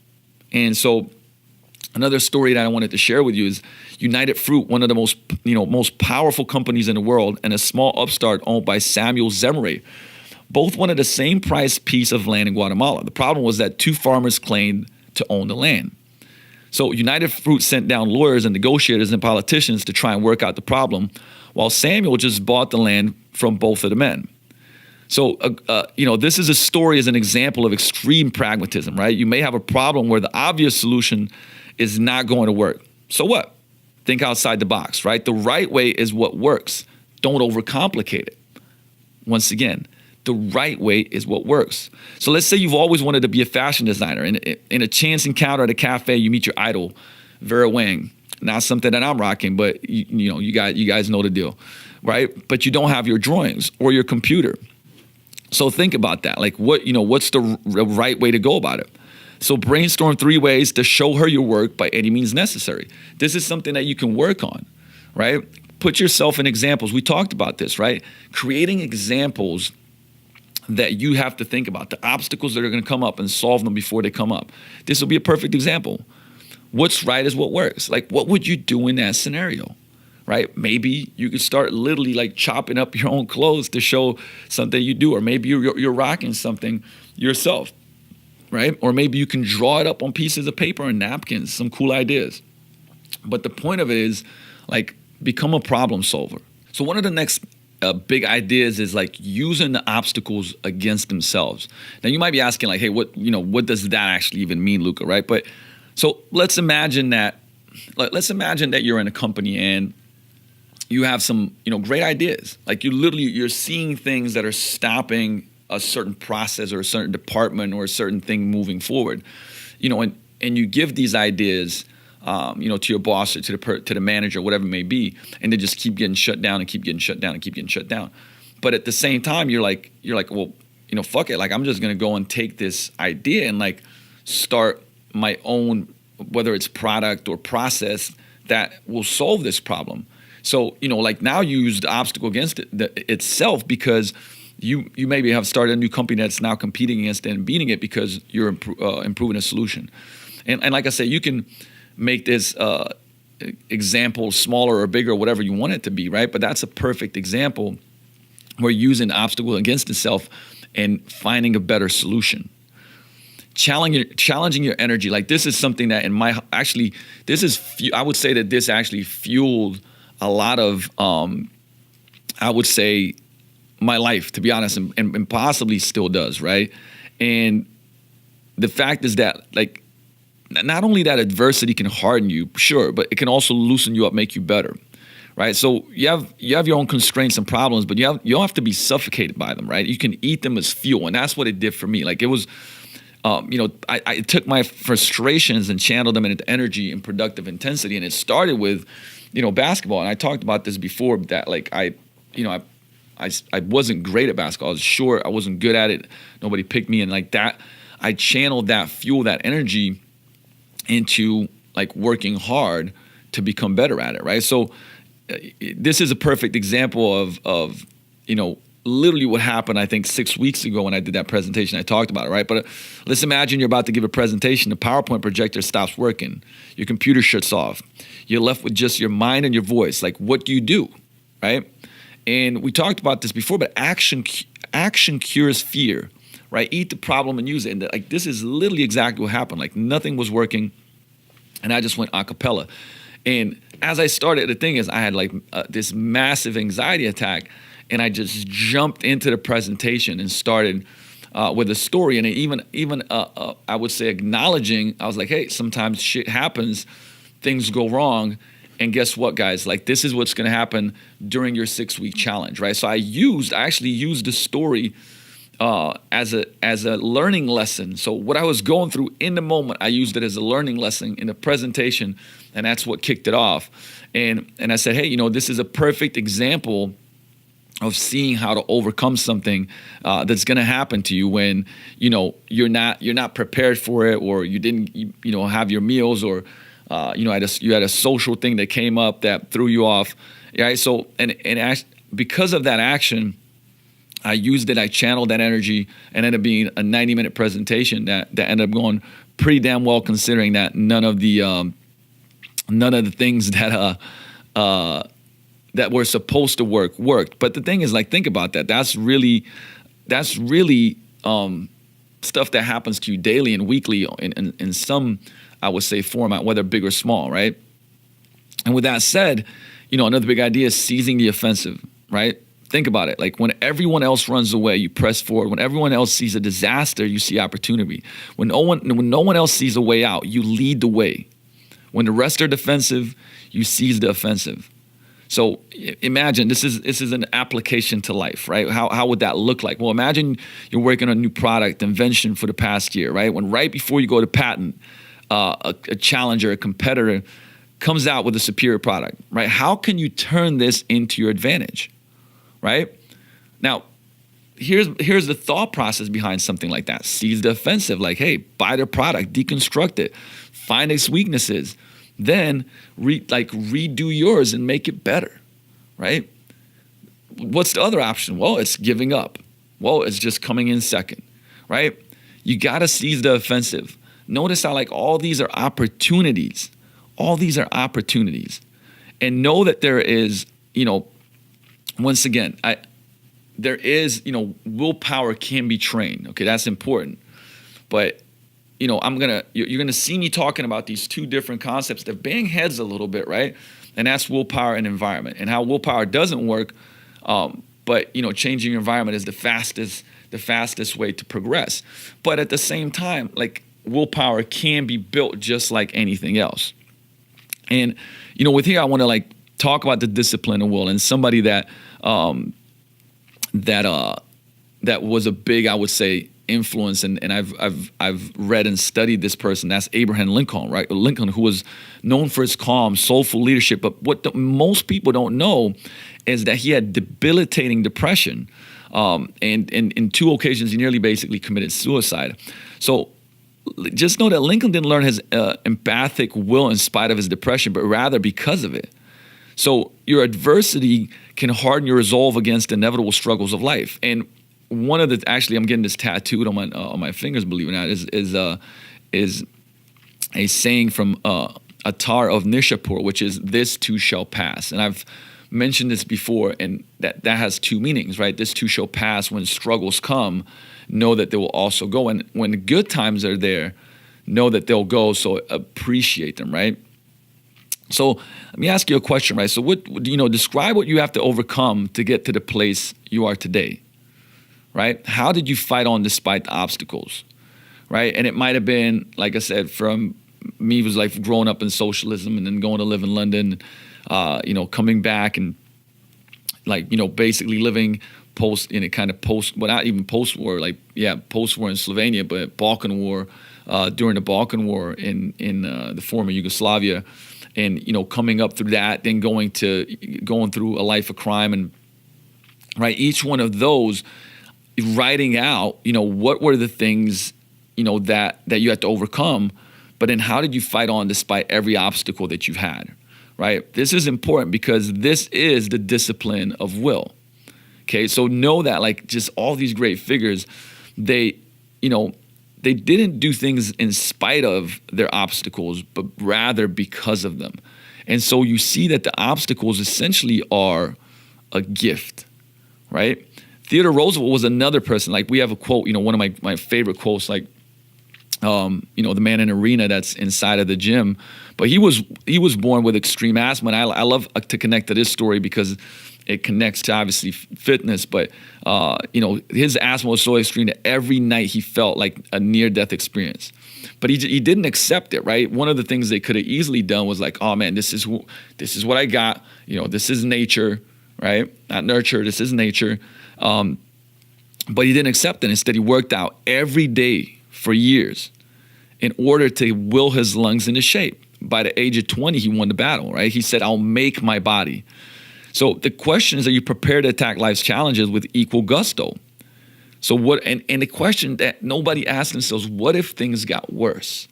And so another story that I wanted to share with you is United Fruit, one of the most powerful companies in the world, and a small upstart owned by Samuel Zemre, both wanted the same price piece of land in Guatemala. The problem was that two farmers claimed to own the land. So United Fruit sent down lawyers and negotiators and politicians to try and work out the problem, while Samuel just bought the land from both of the men. So, this is a story as an example of extreme pragmatism, right? You may have a problem where the obvious solution is not going to work. So what? Think outside the box, right? The right way is what works. Don't overcomplicate it. Once again, the right way is what works. So let's say you've always wanted to be a fashion designer. In a chance encounter at a cafe, you meet your idol, Vera Wang. Not something that I'm rocking, but you guys know the deal, right? But you don't have your drawings or your computer. So think about that. Like what's the right way to go about it? So brainstorm 3 ways to show her your work by any means necessary. This is something that you can work on, right? Put yourself in examples. We talked about this, right? Creating examples that you have to think about, the obstacles that are going to come up and solve them before they come up. This will be a perfect example. What's right is what works. Like, what would you do in that scenario, right? Maybe you could start literally like chopping up your own clothes to show something you do, or maybe you're rocking something yourself, right? Or maybe you can draw it up on pieces of paper and napkins, some cool ideas. But the point of it is like become a problem solver. So one of the next big ideas is like using the obstacles against themselves. Now you might be asking like, hey, what does that actually even mean, Luka, right? But so let's imagine that you're in a company and you have some, great ideas. Like you're seeing things that are stopping a certain process or a certain department or a certain thing moving forward, and you give these ideas, to your boss or to the manager, whatever it may be, and they just keep getting shut down and keep getting shut down and keep getting shut down. But at the same time, you're like, well, fuck it. Like, I'm just going to go and take this idea and like start my own, whether it's product or process that will solve this problem. So, like now you use the obstacle against itself because you maybe have started a new company that's now competing against it and beating it because you're improving a solution. And like I said, you can make this example smaller or bigger, whatever you want it to be, right? But that's a perfect example where using the obstacle against itself and finding a better solution. Challenging your energy. Like this is something that I would say that this actually fueled a lot of, I would say, my life, to be honest, and possibly still does, right? And the fact is that, like, not only that adversity can harden you, sure, but it can also loosen you up, make you better, right? So you have your own constraints and problems, but you don't have to be suffocated by them, right? You can eat them as fuel, and that's what it did for me. Like it was, I took my frustrations and channeled them into energy and productive intensity, and it started with, basketball. And I talked about this before that, like I wasn't great at basketball. I was short. I wasn't good at it. Nobody picked me, and like that, I channeled that fuel, that energy into like working hard to become better at it, right? So this is a perfect example of literally what happened, I think 6 weeks ago when I did that presentation. I talked about it, right? But let's imagine you're about to give a presentation. The PowerPoint projector stops working. Your computer shuts off. You're left with just your mind and your voice. Like, what do you do, right? And we talked about this before, but action cures fear, right? Eat the problem and use it. And like this is literally exactly what happened. Like nothing was working. and I just went a cappella. And as I started, the thing is, I had like this massive anxiety attack, and I just jumped into the presentation and started with a story, and even I would say acknowledging. I was like, hey, sometimes shit happens, things go wrong, and guess what, guys? Like, this is what's going to happen during your 6-week challenge, right? So I actually used the story as a learning lesson. So what I was going through in the moment, I used it as a learning lesson in the presentation, and that's what kicked it off. And I said, hey, this is a perfect example of seeing how to overcome something that's going to happen to you when you're not prepared for it, or you didn't have your meals, or you had a social thing that came up that threw you off, right? So because of that action, I used it. I channeled that energy, and ended up being a 90-minute presentation that ended up going pretty damn well, considering that none of the things that were supposed to worked. But the thing is, like, think about that. That's really stuff that happens to you daily and weekly in some, I would say, format, whether big or small, right? And with that said, another big idea is seizing the offensive, right? Think about it. Like, when everyone else runs away, you press forward. When everyone else sees a disaster, you see opportunity. When no one else sees a way out, you lead the way. When the rest are defensive, you seize the offensive. So imagine this is an application to life, right? How would that look like? Well, imagine you're working on a new product invention for the past year, right? When right before you go to patent, a challenger, a competitor comes out with a superior product, right? How can you turn this into your advantage, right? Now, here's the thought process behind something like that. Seize the offensive, like, hey, buy their product, deconstruct it, find its weaknesses, then redo yours and make it better, right? What's the other option? Well, it's giving up. Well, it's just coming in second, right? You got to seize the offensive. Notice how, like, all these are opportunities. All these are opportunities. And know that there is, once again, there is, willpower can be trained. Okay, that's important. But you're gonna see me talking about these two different concepts that bang heads a little bit, right? And that's willpower and environment, and how willpower doesn't work. But changing your environment is the fastest way to progress. But at the same time, like, willpower can be built just like anything else. And with here, I want to, like, talk about the discipline of will, and somebody that was a big, I would say, influence, and I've read and studied this person. That's Abraham Lincoln, right? Lincoln, who was known for his calm, soulful leadership. But what most people don't know is that he had debilitating depression, and in 2 occasions he nearly basically committed suicide. So just know that Lincoln didn't learn his empathic will in spite of his depression, but rather because of it. So your adversity can harden your resolve against inevitable struggles of life. And one of the, actually, I'm getting this tattooed on my fingers, believe it or not, is a saying from Attar of Nishapur, which is, "This too shall pass." And I've mentioned this before, and that has 2 meanings, right? This too shall pass. When struggles come, know that they will also go. And when the good times are there, know that they'll go. So appreciate them, right? So let me ask you a question, right? So describe what you have to overcome to get to the place you are today, right? How did you fight on despite the obstacles, right? And it might have been, like I said, from me, it was like growing up in socialism and then going to live in London, coming back and, like, basically living post-war, in Slovenia, but Balkan War, during the Balkan War in the former Yugoslavia. And, coming up through that, then going through a life of crime, and, right, each one of those, writing out, what were the things, that you had to overcome, but then how did you fight on despite every obstacle that you've had, right? This is important because this is the discipline of will. Okay, so know that, like, just all these great figures, they didn't do things in spite of their obstacles, but rather because of them. And so you see that the obstacles essentially are a gift, right? Theodore Roosevelt was another person. Like, we have a quote, one of my favorite quotes, like, the man in the arena that's inside of the gym. But he was born with extreme asthma, and I love to connect to this story because it connects to obviously fitness. But his asthma was so extreme that every night he felt like a near-death experience. But he didn't accept it, right? One of the things they could have easily done was like, oh man, this is what I got. This is nature, right? Not nurture. This is nature. But he didn't accept it. Instead, he worked out every day for years in order to will his lungs into shape. By the age of 20, he won the battle, right? He said, I'll make my body. So the question is, are you prepared to attack life's challenges with equal gusto? So what, and the question that nobody asks themselves, what if things got worse,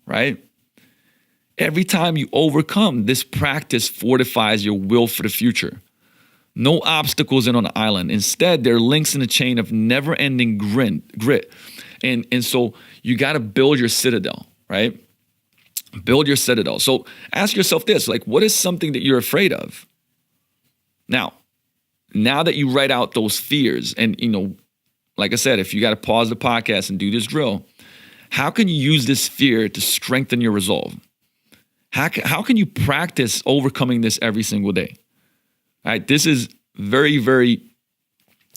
right? Every time you overcome, this practice fortifies your will for the future. No obstacles in on the island. Instead, they're links in a chain of never-ending grit. And so you got to build your citadel, right? Build your citadel. So ask yourself this, like, what is something that you're afraid of? Now that you write out those fears, and, like I said, if you got to pause the podcast and do this drill, how can you use this fear to strengthen your resolve? How can you practice overcoming this every single day? All right, this is very, very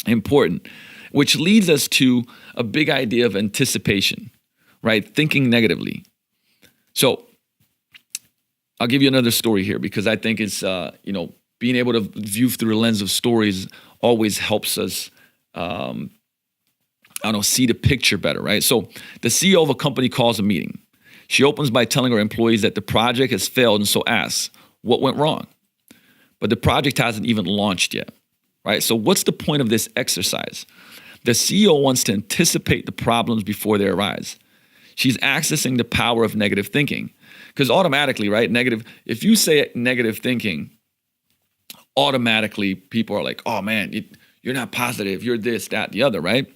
important, which leads us to a big idea of anticipation, right? Thinking negatively. So I'll give you another story here because I think it's, being able to view through the lens of stories always helps us, see the picture better, right? So the CEO of a company calls a meeting. She opens by telling her employees that the project has failed and so asks, what went wrong? But the project hasn't even launched yet, right? So what's the point of this exercise? The CEO wants to anticipate the problems before they arise. She's accessing the power of negative thinking because automatically, right? If you say negative thinking, automatically people are like, oh man, you're not positive, you're this, that, the other, right?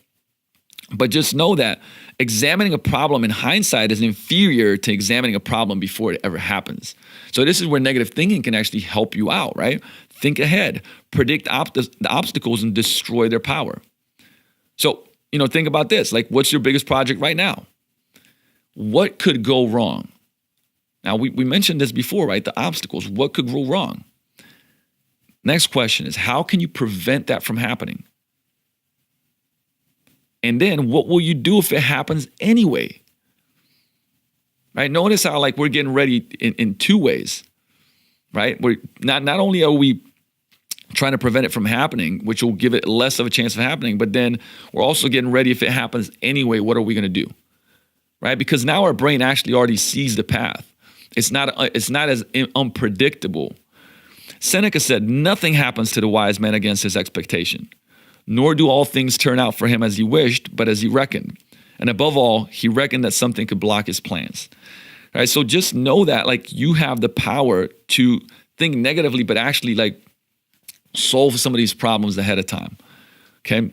But just know that examining a problem in hindsight is inferior to examining a problem before it ever happens. So this is where negative thinking can actually help you out, right? Think ahead, predict the obstacles and destroy their power. So, think about this, like what's your biggest project right now? What could go wrong? Now, we mentioned this before, right? The obstacles, what could go wrong? Next question is, how can you prevent that from happening? And then what will you do if it happens anyway? Right? Notice how we're getting ready in two ways, right? We're not only are we trying to prevent it from happening, which will give it less of a chance of happening, but then we're also getting ready if it happens anyway, what are we going to do? Right? Because now our brain actually already sees the path. It's not as unpredictable. Seneca said, nothing happens to the wise man against his expectation, nor do all things turn out for him as he wished, but as he reckoned. And above all, he reckoned that something could block his plans. All right, so just know that you have the power to think negatively, but actually solve some of these problems ahead of time. Okay.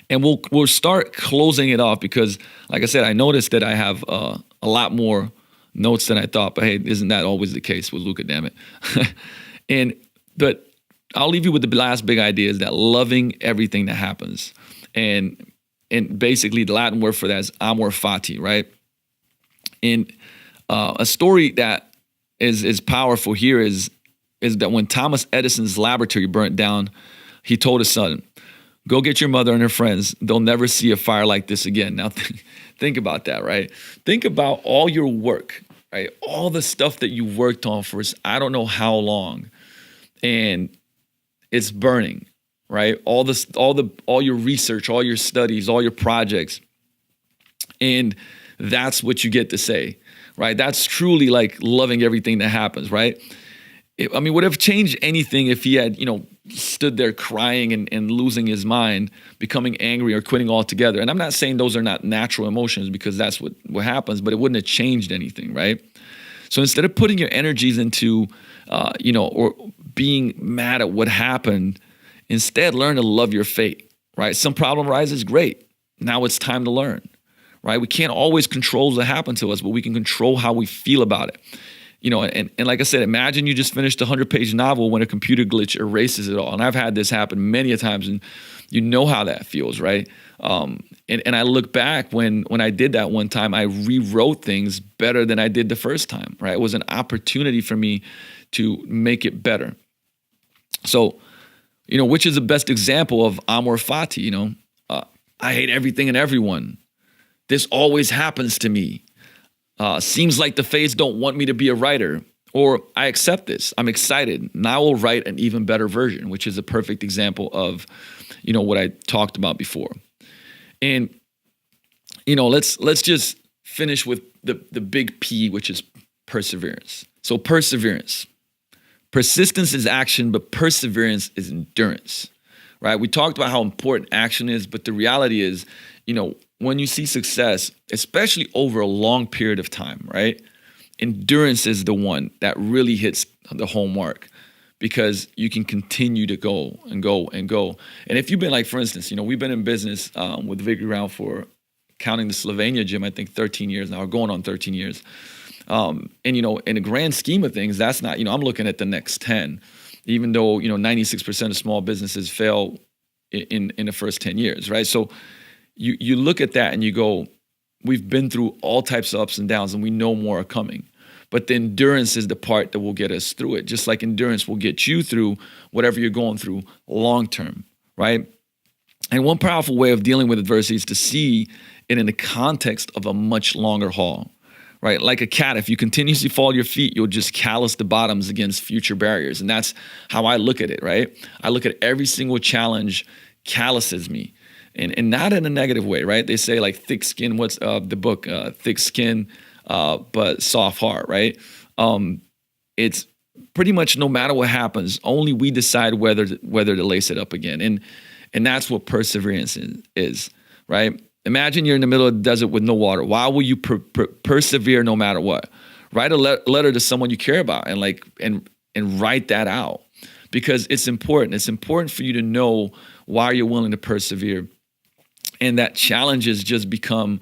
And we'll start closing it off because, like I said, I noticed that I have a lot more notes than I thought, but hey, isn't that always the case with Luka, damn it? But I'll leave you with the last big idea is that loving everything that happens. And basically the Latin word for that is amor fati, right? And a story that is powerful here is that when Thomas Edison's laboratory burnt down, he told his son, go get your mother and her friends. They'll never see a fire like this again. Now think about that, right? Think about all your work, right? All the stuff that you worked on for I don't know how long, and it's burning, right? All your research, all your studies, all your projects, and that's what you get to say, right? That's truly loving everything that happens, right? Would have changed anything if he had, stood there crying and losing his mind, becoming angry or quitting altogether. And I'm not saying those are not natural emotions because that's what happens, but it wouldn't have changed anything, right? So instead of putting your energies into, or being mad at what happened, instead learn to love your fate, right? Some problem arises, great. Now it's time to learn, right? We can't always control what happens to us, but we can control how we feel about it. And like I said, imagine you just finished a 100-page novel when a computer glitch erases it all. And I've had this happen many a times, and you know how that feels, right? And I look back when I did that one time, I rewrote things better than I did the first time, right? It was an opportunity for me to make it better. So, which is the best example of amor fati, I hate everything and everyone. This always happens to me. Seems like the fates don't want me to be a writer, or I accept this. I'm excited. Now I will write an even better version, which is a perfect example of, what I talked about before. And, let's just finish with the big P, which is perseverance. So perseverance. Persistence is action, but perseverance is endurance, right? We talked about how important action is, but the reality is, when you see success, especially over a long period of time, right? Endurance is the one that really hits the home mark, because you can continue to go and go and go. And if you've been for instance, we've been in business with Victory Round for, counting the Slovenia gym, I think 13 years now, or going on 13 years. And, in the grand scheme of things, that's not, I'm looking at the next 10, even though, 96% of small businesses fail in the first 10 years, right? So you look at that and you go, we've been through all types of ups and downs, and we know more are coming. But the endurance is the part that will get us through it. Just like endurance will get you through whatever you're going through long term, right? And one powerful way of dealing with adversity is to see it in the context of a much longer haul, right? Like a cat, if you continuously fall your feet, you'll just callous the bottoms against future barriers. And that's how I look at it, right? I look at every single challenge calluses me. And not in a negative way, right? They say thick skin, what's the book, thick skin, but soft heart, right? It's pretty much no matter what happens, only we decide whether to lace it up again. And that's what perseverance is, right? Imagine you're in the middle of the desert with no water. Why will you persevere no matter what? Write a letter to someone you care about and write that out, because it's important. It's important for you to know why you're willing to persevere. And that challenges just become,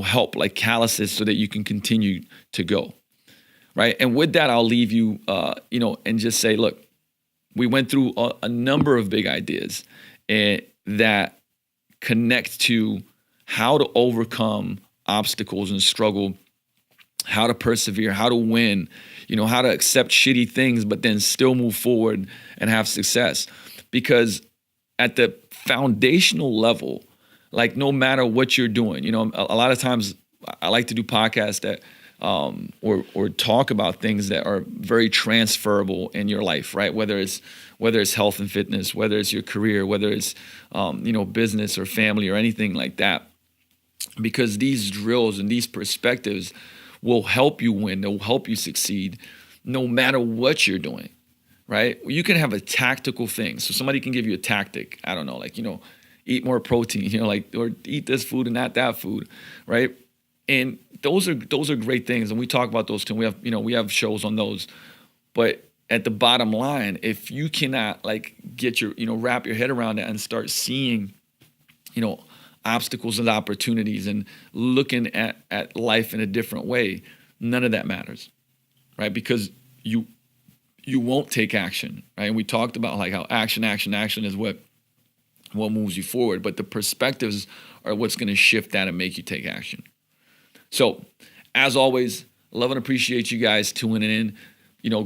help like calluses so that you can continue to go, right? And with that, I'll leave you, and just say, look, we went through a number of big ideas that connect to how to overcome obstacles and struggle, how to persevere, how to win, how to accept shitty things, but then still move forward and have success. Because at the foundational level, no matter what you're doing, a lot of times I like to do podcasts that, or talk about things that are very transferable in your life, right? Whether it's health and fitness, whether it's your career, whether it's, business or family or anything like that, because these drills and these perspectives will help you win. They'll help you succeed no matter what you're doing, right? You can have a tactical thing. So somebody can give you a tactic. I don't know, eat more protein, or eat this food and not that food, right? And those are great things, and we talk about those too. We have shows on those. But at the bottom line, if you cannot get your wrap your head around that and start seeing, obstacles and opportunities and looking at life in a different way, none of that matters, right? Because you won't take action, right? And we talked about how action is what moves you forward, but the perspectives are what's going to shift that and make you take action. So, as always, love and appreciate you guys tuning in.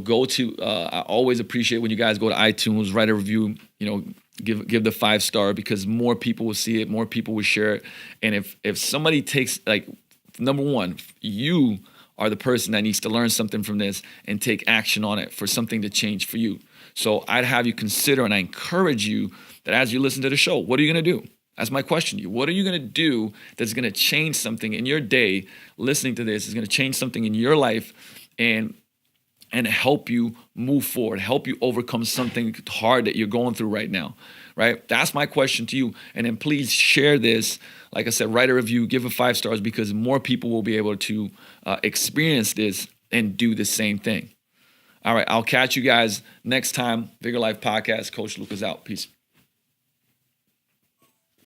Go to, I always appreciate when you guys go to iTunes, write a review, give the 5-star, because more people will see it, more people will share it. And if somebody takes, number one, you are the person that needs to learn something from this and take action on it for something to change for you. So I'd have you consider, and I encourage you that as you listen to the show, what are you going to do? That's my question to you. What are you going to do that's going to change something in your day? Listening to this is going to change something in your life and help you move forward, help you overcome something hard that you're going through right now, right? That's my question to you. And then please share this. Like I said, write a review, give it 5 stars, because more people will be able to experience this and do the same thing. All right, I'll catch you guys next time. Bigger Life Podcast. Coach Luka's out. Peace.